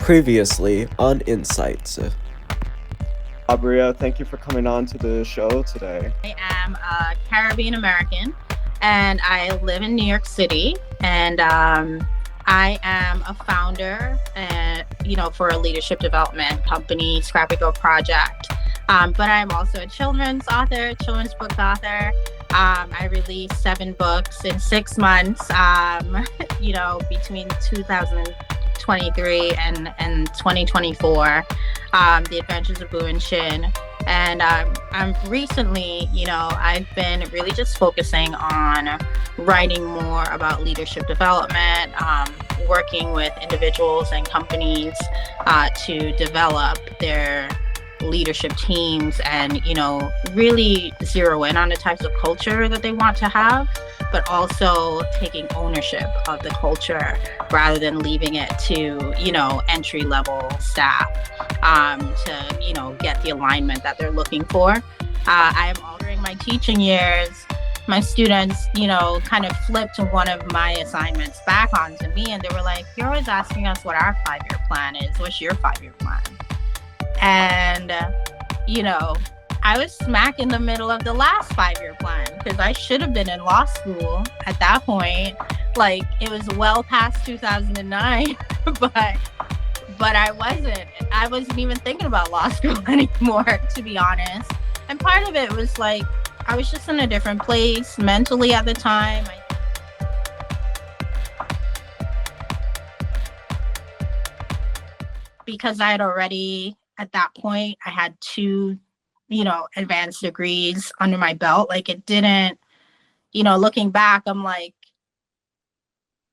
Previously on Insights. Aubria, thank you for coming on to the show today. I am a Caribbean American and I live in New York City. And I am a founder, for a leadership development company, Scrappy Project. But I'm also a children's book author. I released 7 books in 6 months, between 2023 and 2024, The Adventures of Boo and Shin. And I'm recently, I've been really just focusing on writing more about leadership development, working with individuals and companies to develop their leadership teams and, really zero in on the types of culture that they want to have, but also taking ownership of the culture rather than leaving it to, entry-level staff to, get the alignment that they're looking for. I am altering my teaching years. My students, kind of flipped one of my assignments back onto me, and they were like, "You're always asking us what our 5-year plan is. What's your 5-year plan?" And, I was smack in the middle of the last 5-year plan because I should have been in law school at that point. Like, it was well past 2009, but I wasn't. I wasn't even thinking about law school anymore, to be honest. And part of it was like, I was just in a different place mentally at the time. Because I had already, at that point, I had 2, advanced degrees under my belt. Like, it didn't, looking back, I'm like,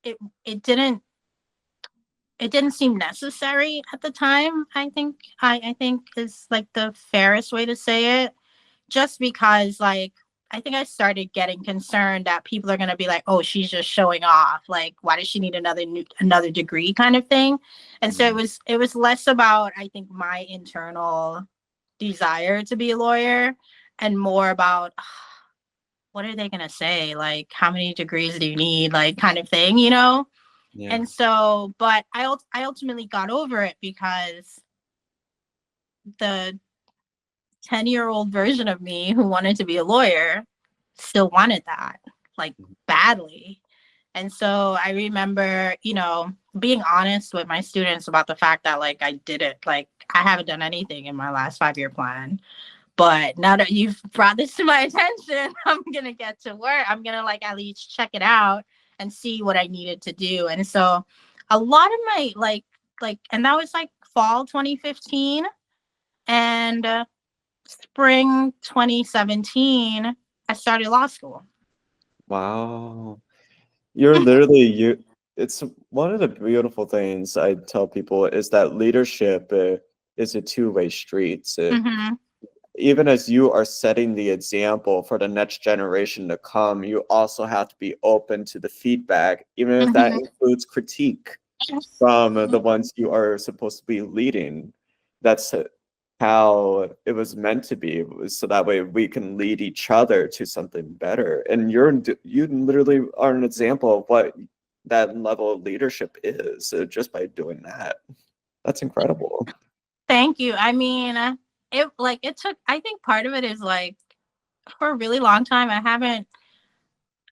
it didn't seem necessary at the time. I think is like the fairest way to say it, just because, like, I think I started getting concerned that people are going to be like, "Oh, she's just showing off. Like, why does she need another degree?" kind of thing. And so it was less about, I think, my internal desire to be a lawyer and more about, what are they going to say? Like, how many degrees do you need? Like, kind of thing, Yeah. And so, but I ultimately got over it because the 10-year-old version of me who wanted to be a lawyer still wanted that, like, badly. And so I remember, being honest with my students about the fact that, like, I haven't done anything in my last 5-year plan. But now that you've brought this to my attention, I'm going to get to work. I'm going to, like, at least check it out and see what I needed to do. And so a lot of my, and that was like fall 2015 and spring 2017, I started law school. Wow. You're literally, it's one of the beautiful things I tell people is that leadership is a two-way street. Even as you are setting the example for the next generation to come, you also have to be open to the feedback, even if that includes critique from the ones you are supposed to be leading. That's how it was meant to be, so that way we can lead each other to something better. And you literally are an example of what that level of leadership is, just by doing that. That's incredible. Thank you. I mean, it took, I think part of it is, like, for a really long time,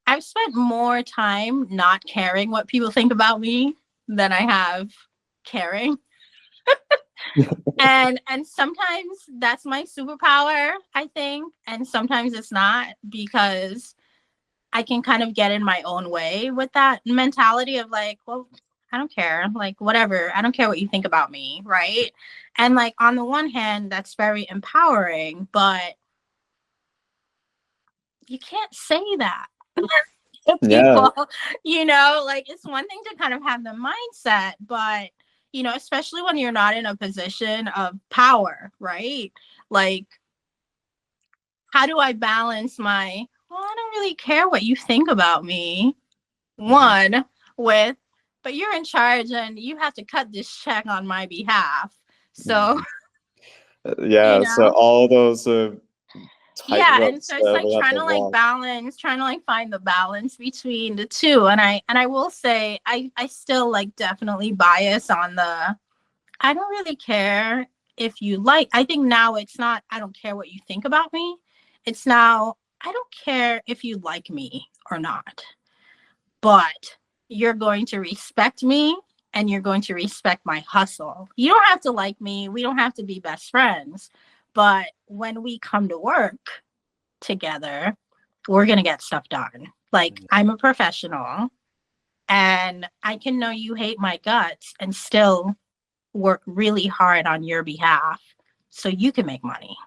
I've spent more time not caring what people think about me than I have caring. and sometimes that's my superpower, I think, and sometimes it's not, because I can kind of get in my own way with that mentality of, like, well, I don't care, like, whatever, I don't care what you think about me, right? And, like, on the one hand, that's very empowering, but you can't say that to people, like, it's one thing to kind of have the mindset, but especially when you're not in a position of power, right? Like, how do I balance I don't really care what you think about me, one, with, but you're in charge and you have to cut this check on my behalf. So, so all those and so it's like trying to find the balance between the two. And I will say, I still, like, definitely bias on the I don't really care if you like. I think now it's not, I don't care what you think about me. It's now, I don't care if you like me or not, but you're going to respect me and you're going to respect my hustle. You don't have to like me. We don't have to be best friends. But when we come to work together, we're going to get stuff done. Like, I'm a professional and I can know you hate my guts and still work really hard on your behalf so you can make money.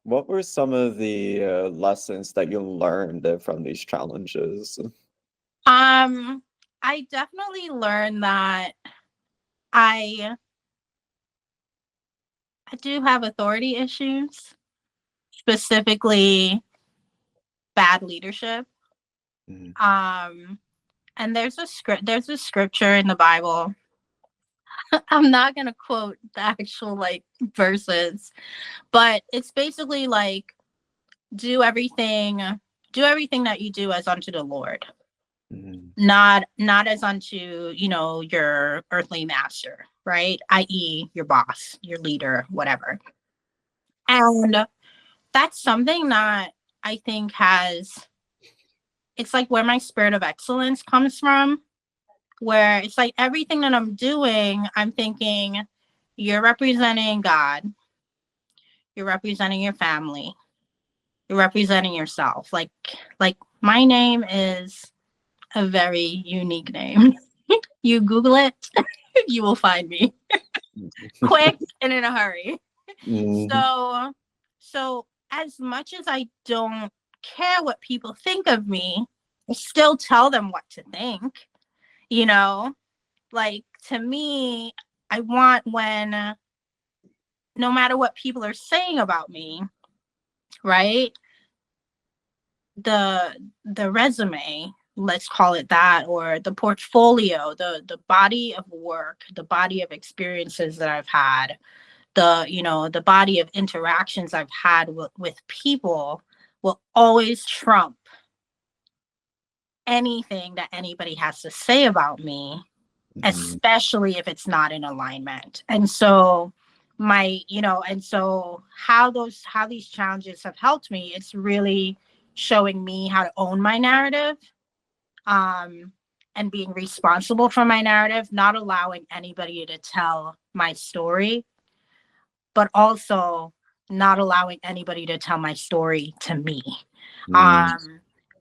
What were some of the lessons that you learned from these challenges? I definitely learned that I do have authority issues, specifically bad leadership. And there's a scripture in the Bible. I'm not gonna quote the actual like verses, but it's basically like do everything that you do as unto the Lord. Not as unto, your earthly master, right? I.e. your boss, your leader, whatever. And that's something that I think it's like where my spirit of excellence comes from, where it's like everything that I'm doing, I'm thinking, you're representing God, you're representing your family, you're representing yourself. Like my name is a very unique name. You Google it, you will find me quick and in a hurry. So as much as I don't care what people think of me, I still tell them what to think. Like, to me, I want when, no matter what people are saying about me, right? The resume, let's call it that, or the portfolio, the body of work, the body of experiences that I've had, the body of interactions I've had with people will always trump anything that anybody has to say about me, especially if it's not in alignment. And so how these challenges have helped me, it's really showing me how to own my narrative, and being responsible for my narrative, not allowing anybody to tell my story, but also not allowing anybody to tell my story to me.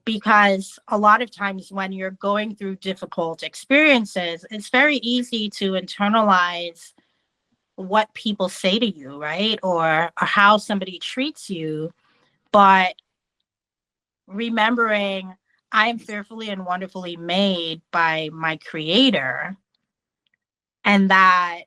Because a lot of times when you're going through difficult experiences, it's very easy to internalize what people say to you, right? Or how somebody treats you. But remembering I am fearfully and wonderfully made by my creator, and that,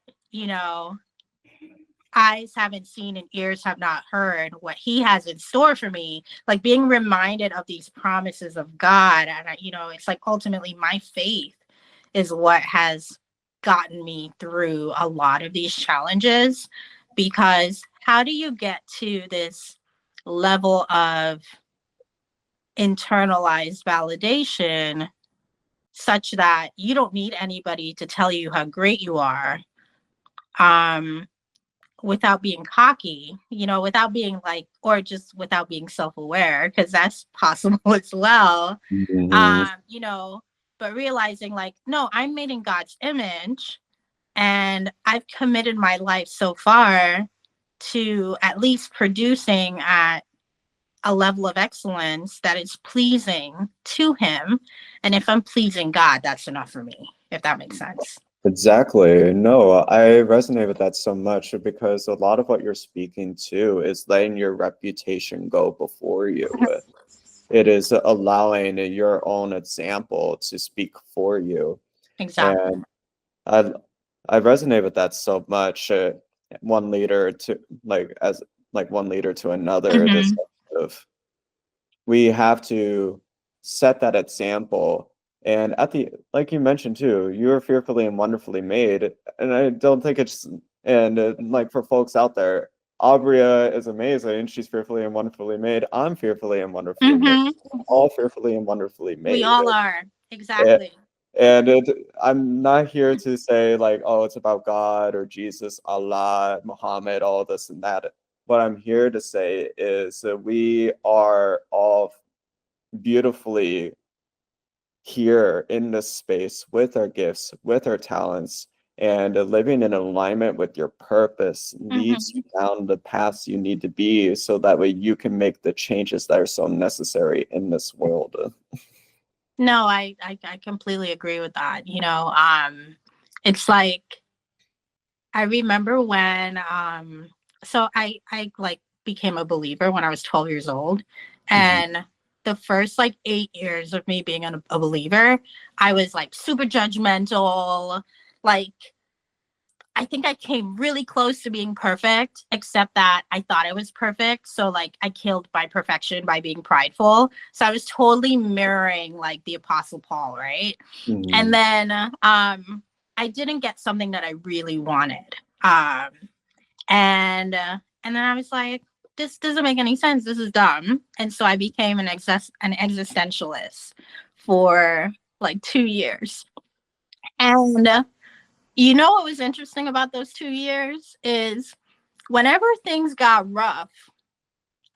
eyes haven't seen and ears have not heard what he has in store for me, like being reminded of these promises of God. And it's like ultimately my faith is what has gotten me through a lot of these challenges. Because how do you get to this level of internalized validation such that you don't need anybody to tell you how great you are, without being cocky, without being like, or just without being self-aware, because that's possible as well. But realizing like, no, I'm made in God's image, and I've committed my life so far to at least producing at a level of excellence that is pleasing to him. And if I'm pleasing God, that's enough for me, if that makes sense. Exactly. No, I resonate with that so much, because a lot of what you're speaking to is letting your reputation go before you. It is allowing your own example to speak for you. Exactly. And I resonate with that so much. One leader to one leader to another. This of, we have to set that example. And like you mentioned too, you're fearfully and wonderfully made. And I don't think like for folks out there, Aubria is amazing. She's fearfully and wonderfully made. I'm fearfully and wonderfully made. All fearfully and wonderfully made. We all are. Exactly. And I'm not here to say like, oh, it's about God or Jesus, Allah, Muhammad, all this and that. What I'm here to say is that we are all beautifully here in this space with our gifts, with our talents, and living in alignment with your purpose leads you down the paths you need to be so that way you can make the changes that are so necessary in this world. No, I completely agree with that. It's like I remember when so I like became a believer when I was 12 years old, and the first like 8 years of me being a believer, I was like super judgmental. Like I think I came really close to being perfect, except that I thought I was perfect. So like I killed my perfection by being prideful. So I was totally mirroring like the Apostle Paul, right? And then I didn't get something that I really wanted. And then I was like, this doesn't make any sense. This is dumb. And so I became an existentialist for like 2 years. And you know what was interesting about those 2 years is whenever things got rough,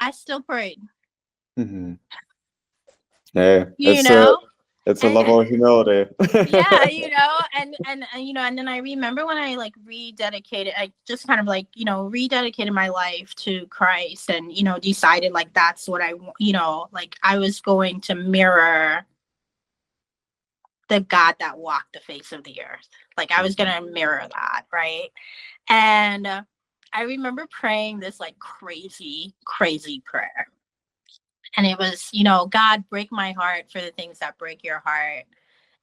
I still prayed. Yeah, it's a level of humility. Yeah, and then I remember when I like rededicated, I just kind of like, rededicated my life to Christ and, decided like that's what I, like I was going to mirror the God that walked the face of the earth. Like I was going to mirror that, right? And I remember praying this like crazy, crazy prayer. And it was, God, break my heart for the things that break your heart,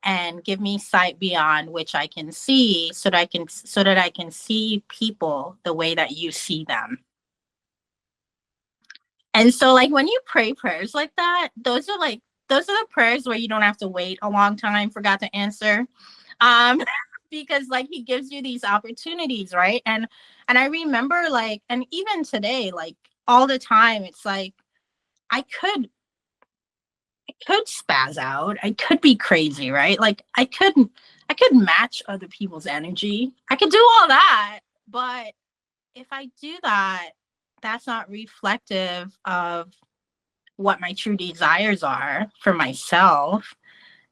and give me sight beyond which I can see, so that I can see people the way that you see them. And so like when you pray prayers like that, those are the prayers where you don't have to wait a long time for God to answer. Because like he gives you these opportunities, right? And I remember like, and even today, like all the time, it's like I could spaz out. I could be crazy, right? Like I could match other people's energy. I could do all that, but if I do that, that's not reflective of what my true desires are for myself.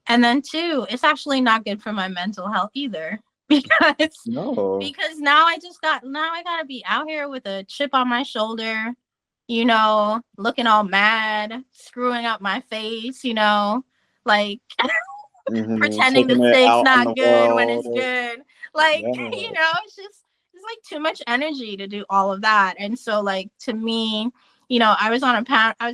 And then two, it's actually not good for my mental health either. Because now I gotta be out here with a chip on my shoulder, looking all mad, screwing up my face, like pretending the steak's not good when it's good. Like, it's like too much energy to do all of that. And so like to me, I was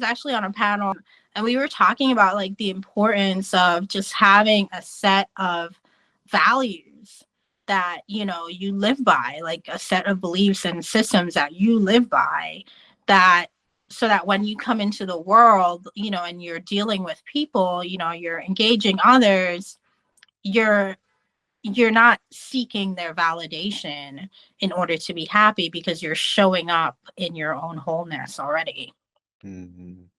actually on a panel, and we were talking about like the importance of just having a set of values that, you live by, like a set of beliefs and systems that you live by, that so that when you come into the world, and you're dealing with people, you're engaging others, you're not seeking their validation in order to be happy, because you're showing up in your own wholeness already. One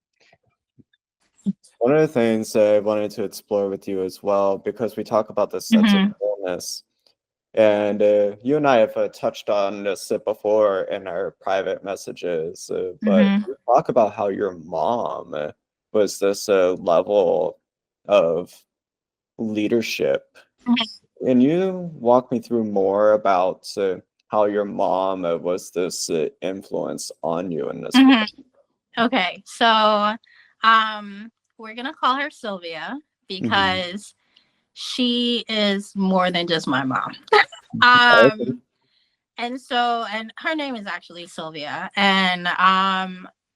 of the things I wanted to explore with you as well, because we talk about the sense of wholeness, and you and I have touched on this before in our private messages, but you talk about how your mom was this level of leadership. Can you walk me through more about how your mom was this influence on you in this way? Okay, so we're gonna call her Sylvia, because she is more than just my mom. And her name is actually Sylvia. And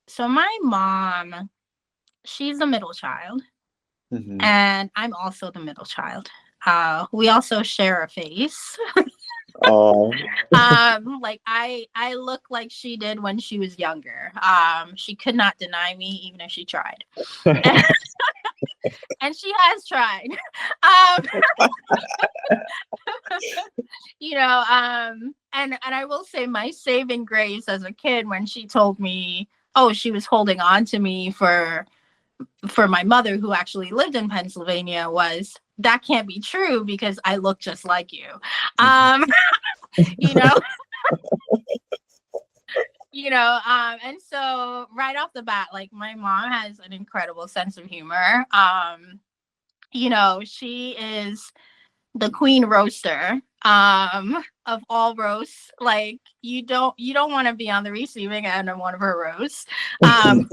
so my mom, she's the middle child, and I'm also the middle child. We also share a face. Like I look like she did when she was younger. She could not deny me even if she tried. And she has tried. And I will say my saving grace as a kid, when she told me, she was holding on to me for my mother, who actually lived in Pennsylvania, was that can't be true because I look just like you. Um, you know, and so right off the bat, like my mom has an incredible sense of humor. She is the queen roaster of all roasts. Like you don't want to be on the receiving end of one of her roasts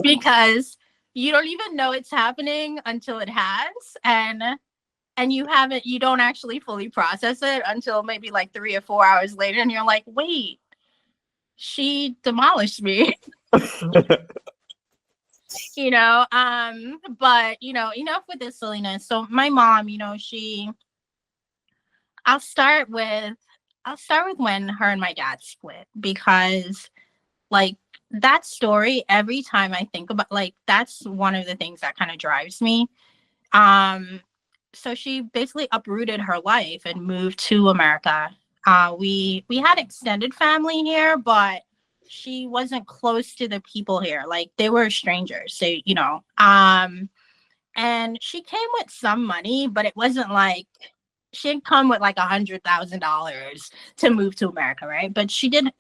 because you don't even know it's happening until it has, and you don't actually fully process it until maybe like 3 or 4 hours later, and you're like, wait, she demolished me. But enough with this silliness. So my mom, I'll start with when her and my dad split, because like that story, every time I think about, like, that's one of the things that kind of drives me. So she basically uprooted her life and moved to America. We had extended family here, but she wasn't close to the people here. Like they were strangers. So, and she came with some money, but it wasn't like she didn't come with like $100,000 to move to America, right? But she did,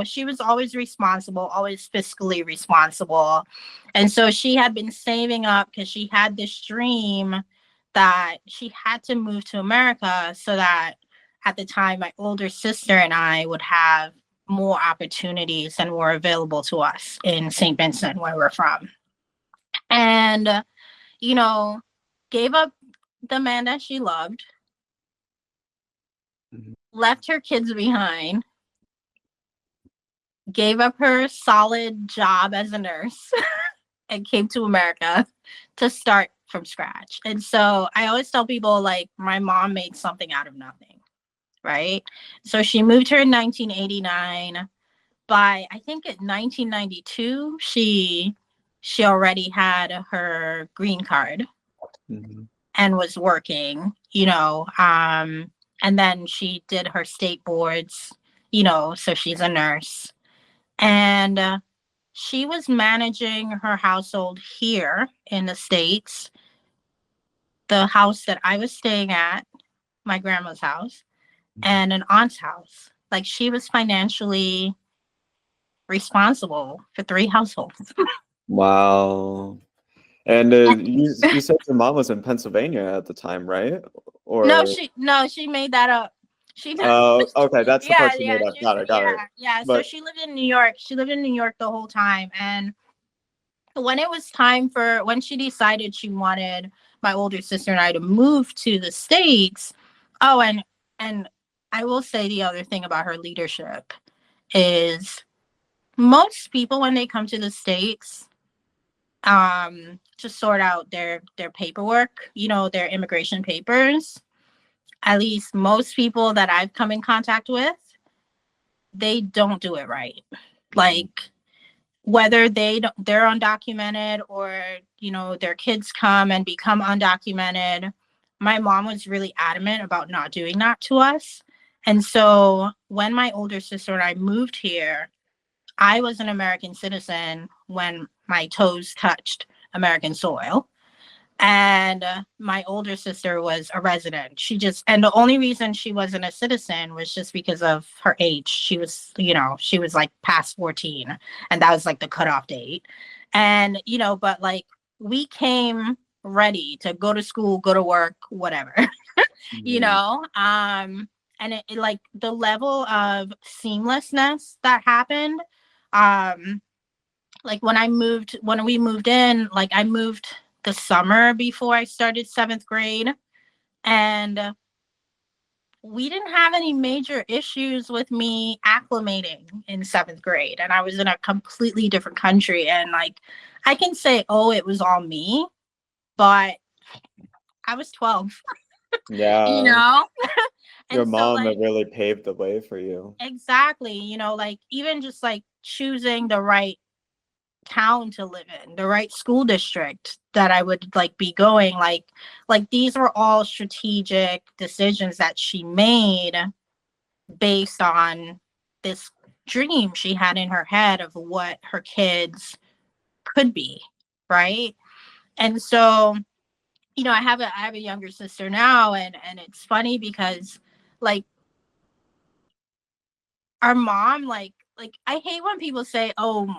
she was always responsible, always fiscally responsible. And so she had been saving up because she had this dream that she had to move to America so that at the time my older sister and I would have more opportunities than were available to us in St. Vincent, where we're from. And, you know, gave up the man that she loved, left her kids behind, gave up her solid job as a nurse, and came to America to start from scratch. And so I always tell people, like, my mom made something out of nothing, right? So she moved here in 1989. By, I think, in 1992, she already had her green card and was working, and then she did her state boards, so she's a nurse. And she was managing her household here in the States, the house that I was staying at, my grandma's house, and an aunt's house. Like, she was financially responsible for 3 households. Wow. And you said your mom was in Pennsylvania at the time, right? Or No, she made that up. okay, that's the part you made up. Got it. Yeah. But So she lived in New York. She lived in New York the whole time. And when it was time when she decided she wanted my older sister and I to move to the States. Oh, and I will say the other thing about her leadership is most people, when they come to the States, to sort out their paperwork, their immigration papers, at least most people that I've come in contact with, they don't do it right. Like, whether they're undocumented or, their kids come and become undocumented, my mom was really adamant about not doing that to us. And so when my older sister and I moved here, I was an American citizen when my toes touched American soil. And my older sister was a resident. And the only reason she wasn't a citizen was just because of her age. She was like past 14, and that was like the cutoff date. And, but like, we came ready to go to school, go to work, whatever, and it like the level of seamlessness that happened. Like when we moved in, like I moved the summer before I started 7th grade, and we didn't have any major issues with me acclimating in 7th grade. And I was in a completely different country, and like, I can say, oh, it was all me, but I was 12. Yeah. Your And mom so, like, really paved the way for you. exactly. Like, even just like choosing the right town to live in, the right school district that I would like be going, like these were all strategic decisions that she made based on this dream she had in her head of what her kids could be, right? And so you know, I have a younger sister now, and it's funny because like our mom, like I hate when people say, oh,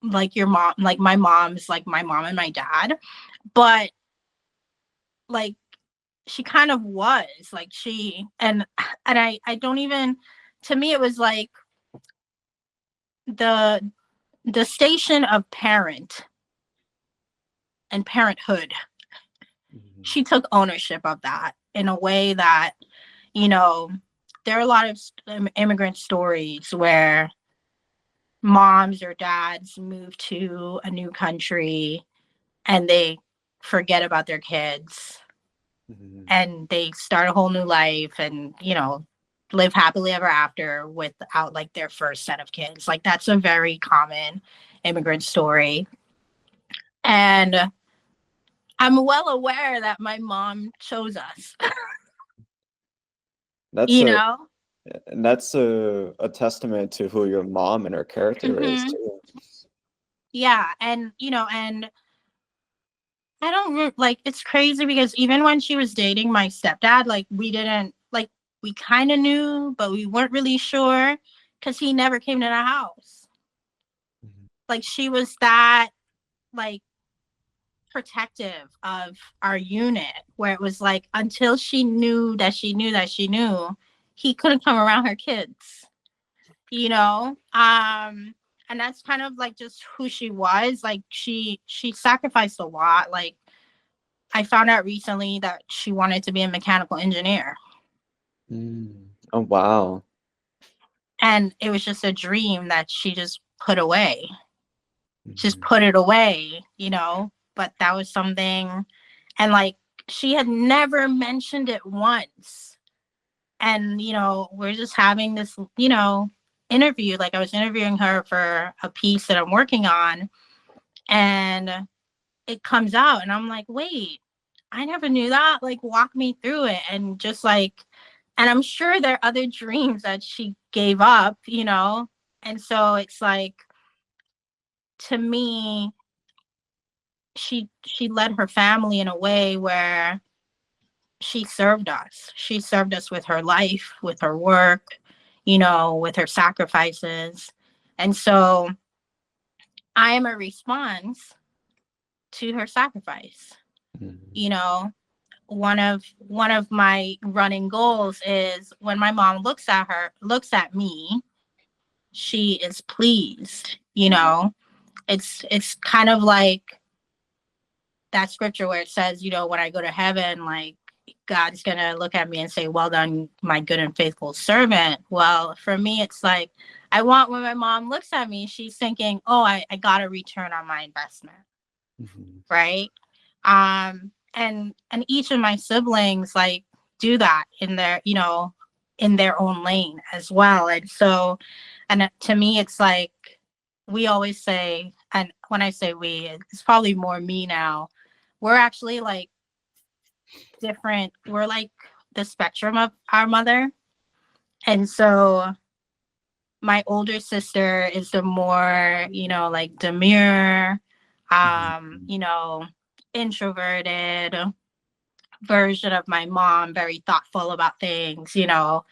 like your mom, like my mom's like my mom and my dad, but like she kind of was like she and I don't even, to me it was like the station of parent and parenthood. She took ownership of that in a way that, you know, there are a lot of immigrant stories where moms or dads move to a new country and they forget about their kids and they start a whole new life and, you know, live happily ever after without like their first set of kids. Like that's a very common immigrant story. And I'm well aware that my mom chose us. That's You a know? and that's a testament to who your mom and her character is too. Yeah, and you know, and I don't like, it's crazy because even when she was dating my stepdad, like we didn't like, we kind of knew, but we weren't really sure because he never came to the house. Like she was that like protective of our unit, where it was like until she knew that she knew that she knew, he couldn't come around her kids, you know. And that's kind of like just who she was. Like she sacrificed a lot. Like I found out recently that she wanted to be a mechanical engineer. Oh wow. And it was just a dream that she just put away. Just put it away, you know. But that was something, and like she had never mentioned it once. And you know, we're just having this, you know, interview. Like I was interviewing her for a piece that I'm working on, and it comes out and I'm like, wait, I never knew that. Like walk me through it. And just like, and I'm sure there are other dreams that she gave up, you know. And so it's like, to me, she led her family in a way where she served us. She served us with her life, with her work, you know, with her sacrifices. And so I am a response to her sacrifice. You know, one of my running goals is when my mom looks at me, she is pleased, you know. It's kind of like that scripture where it says, you know, when I go to heaven, like God's gonna look at me and say, well done, my good and faithful servant. Well, for me, it's like I want, when my mom looks at me, she's thinking, oh, I got a return on my investment. Right. And each of my siblings like do that in their, you know, in their own lane as well. And so, and to me, it's like we always say, and when I say we, it's probably more me now, we're actually like different. We're like the spectrum of our mother. And so my older sister is the more, you know, like demure, you know, introverted version of my mom, very thoughtful about things, you know,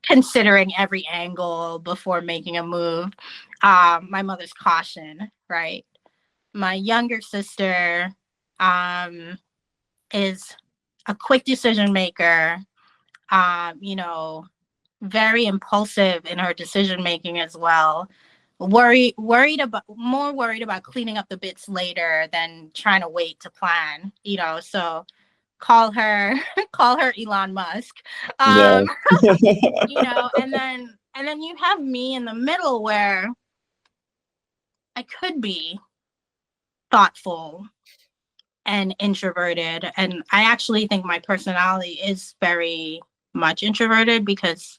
considering every angle before making a move. My mother's caution, right? My younger sister is a quick decision maker, you know, very impulsive in her decision making as well. Worried about cleaning up the bits later than trying to wait to plan, you know. So call her call her Elon Musk. Yeah. You know, and then you have me in the middle where I could be thoughtful and introverted, and I actually think my personality is very much introverted because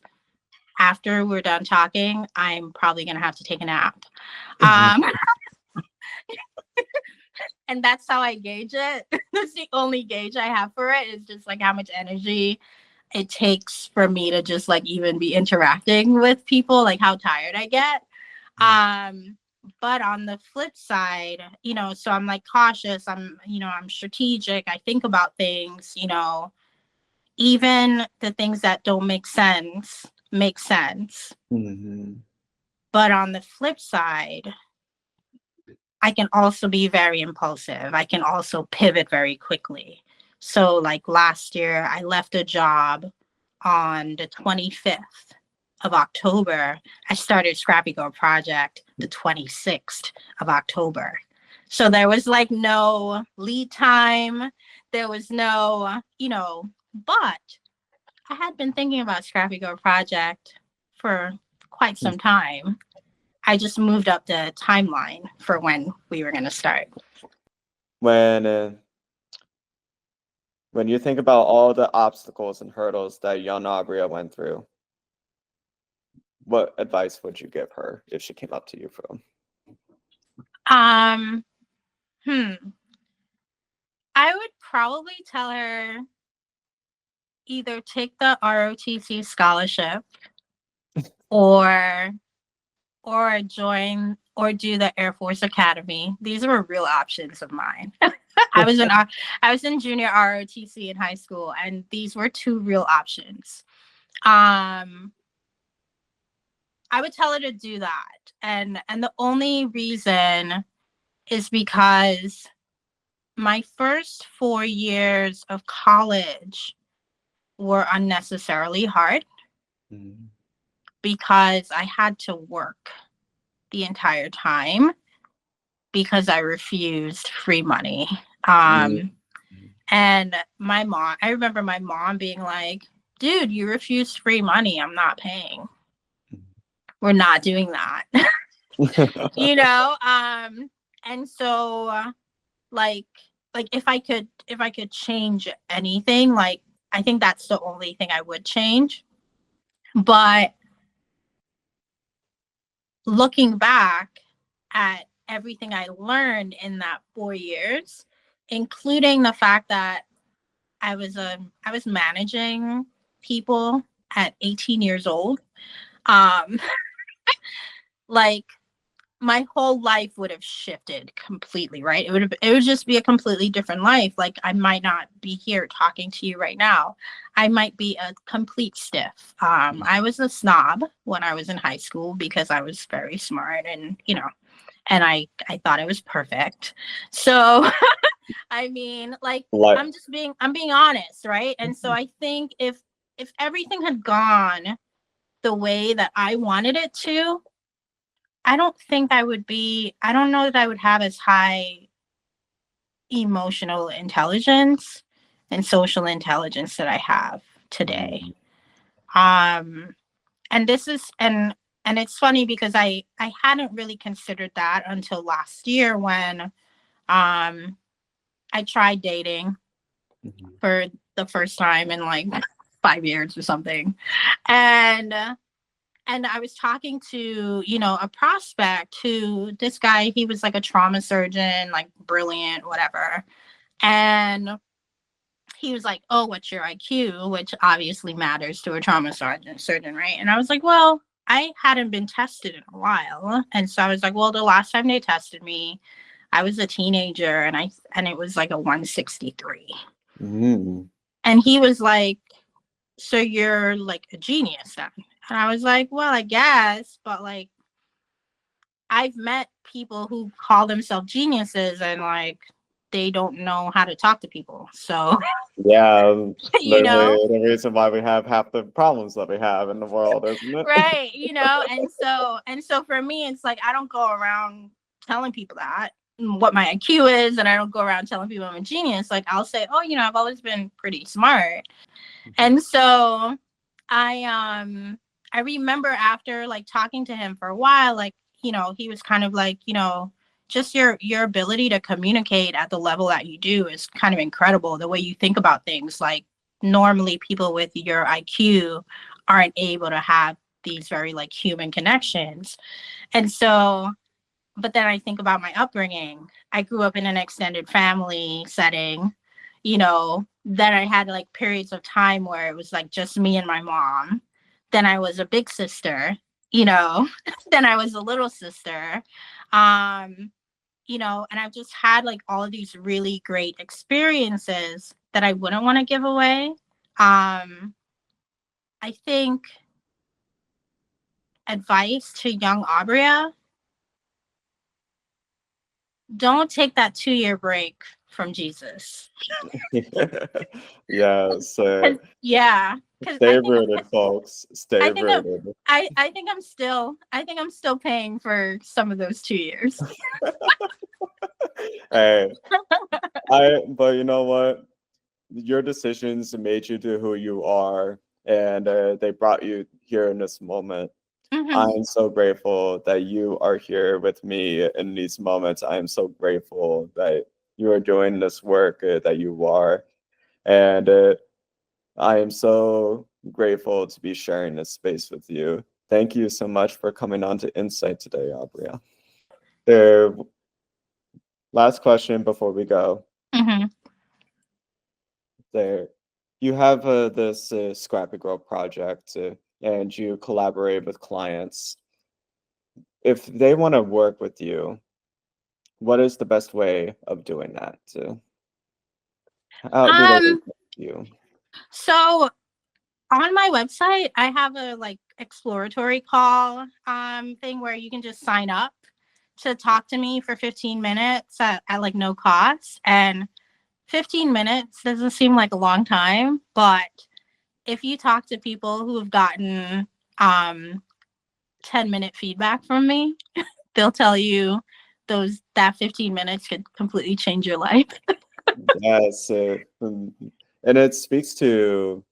after we're done talking, I'm probably going to have to take a nap. And that's how I gauge it. That's the only gauge I have for it, is just like how much energy it takes for me to just like even be interacting with people, like how tired I get. but on the flip side, so I'm like cautious. I'm strategic. I think about things, even the things that don't make sense make sense. Mm-hmm. But on the flip side, I can also be very impulsive. I can also pivot very quickly. So like last year, I left a job on the 25th of October. I started Scrappy Girl Project the 26th of October. So there was like no lead time. There was no, but I had been thinking about Scrappy Girl Project for quite some time. I just moved up the timeline for when we were going to start. When you think about all the obstacles and hurdles that young Aubria went through, what advice would you give her if she came up to you for them? I would probably tell her either take the ROTC scholarship or join or do the Air Force Academy. These were real options of mine. I was in junior ROTC in high school, and these were two real options. I would tell her to do that, and the only reason is because my first 4 years of college were unnecessarily hard because I had to work the entire time because I refused free money. And I remember my mom being like, dude, you refused free money. I'm not paying. We're not doing that. And so like if I could change anything, like I think that's the only thing I would change. But looking back at everything I learned in that 4 years, including the fact that I was managing people at 18 years old, like my whole life would have shifted completely, right? It would just be a completely different life. Like I might not be here talking to you right now. I might be a complete stiff. I was a snob when I was in high school because I was very smart and and I thought I was perfect. So I mean, like I'm being honest, right? And so I think if everything had gone the way that I wanted it to, I don't know that I would have as high emotional intelligence and social intelligence that I have today. And this is and it's funny because I hadn't really considered that until last year when I tried dating for the first time in like 5 years or something. And I was talking to, a prospect who, this guy, he was like a trauma surgeon, like brilliant, whatever. And he was like, oh, what's your IQ? Which obviously matters to a trauma surgeon, right? And I was like, well, I hadn't been tested in a while. And so I was like, well, the last time they tested me, I was a teenager and it was like a 163. And he was like, so you're like a genius then? And I was like, well, I guess, but like, I've met people who call themselves geniuses and like, they don't know how to talk to people. So, yeah, the reason why we have half the problems that we have in the world, isn't it? Right. And so for me, it's like, I don't go around telling people that what my IQ is, and I don't go around telling people I'm a genius. Like I'll say, oh, I've always been pretty smart. And so I remember after like talking to him for a while, like, he was kind of like, just your ability to communicate at the level that you do is kind of incredible. The way you think about things, like normally people with your IQ aren't able to have these very like human connections. And so, but then I think about my upbringing. I grew up in an extended family setting, then I had like periods of time where it was like just me and my mom. Then I was a big sister, then I was a little sister. And I've just had like all of these really great experiences that I wouldn't want to give away. I think advice to young Aubria: don't take that 2-year break from Jesus. Yes. Yeah, because Stay rooted, folks. Stay I think rooted. I think I'm still paying for some of those 2 years. Hey, but you know what? Your decisions made you to who you are, and they brought you here in this moment. Mhm. I'm so grateful that you are here with me in these moments. I am so grateful that you are doing this work that you are. And I am so grateful to be sharing this space with you. Thank you so much for coming on to Insight today, Aubria. The last question before we go. Mhm. There, you have this Scrappy Girl project, and you collaborate with clients. If they want to work with you, what is the best way of doing that? How do they Um, work with you? so on my website, I have a like exploratory call thing where you can just sign up to talk to me for 15 minutes at like no cost. And 15 minutes doesn't seem like a long time, but if you talk to people who have gotten 10-minute feedback from me, they'll tell you that 15 minutes could completely change your life. Yes, and it speaks to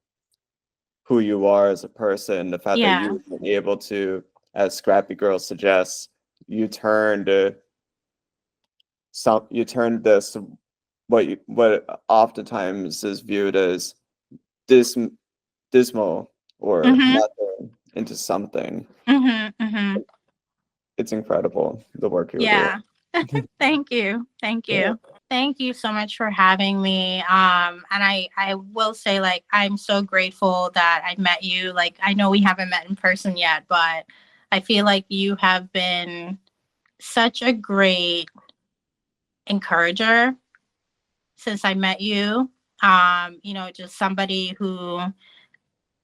who you are as a person. The fact that Yeah. you've been able to, as Scrappy Girl suggests, you turned this what oftentimes is viewed as dismal or Mhm. nothing into something. Mhm. Mhm. It's incredible, the work you're Yeah. doing. Thank you. Thank you. Yeah. Thank you so much for having me. And I will say, like, I'm so grateful that I met you. Like, I know we haven't met in person yet, but I feel like you have been such a great encourager since I met you. Just somebody who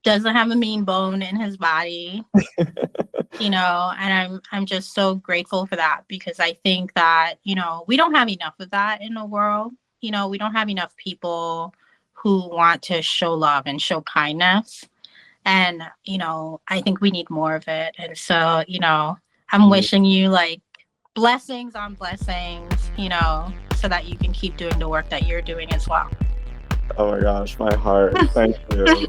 doesn't have a mean bone in his body. And I'm just so grateful for that, because I think that, we don't have enough of that in the world. We don't have enough people who want to show love and show kindness. And, I think we need more of it. And so, I'm wishing you like blessings on blessings, so that you can keep doing the work that you're doing as well. Oh my gosh, my heart. Thank you.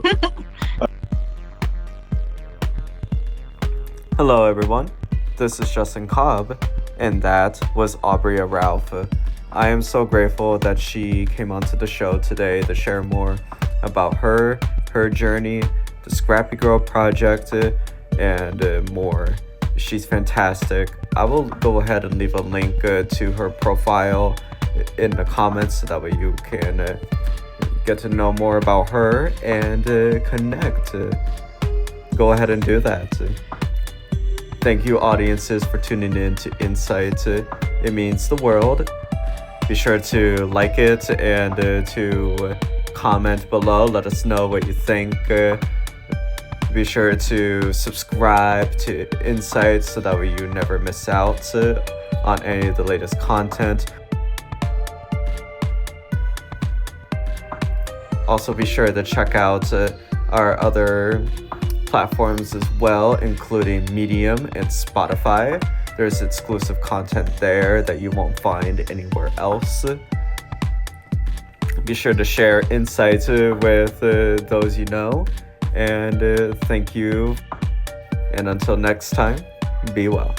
Hello, everyone. This is Justin Cobb, and that was Aubria Ralph. I am so grateful that she came onto the show today to share more about her journey, the Scrappy Girl project, and more. She's fantastic. I will go ahead and leave a link to her profile in the comments so that way you can get to know more about her and connect. Go ahead and do that. Thank you, audiences, for tuning in to Insight. It means the world. Be sure to like it and to comment below. Let us know what you think. Be sure to subscribe to Insight so that way you never miss out on any of the latest content. Also, be sure to check out our other platforms as well, including Medium and Spotify. There's exclusive content there that you won't find anywhere else. Be sure to share insights with those you know. And thank you. And until next time, be well.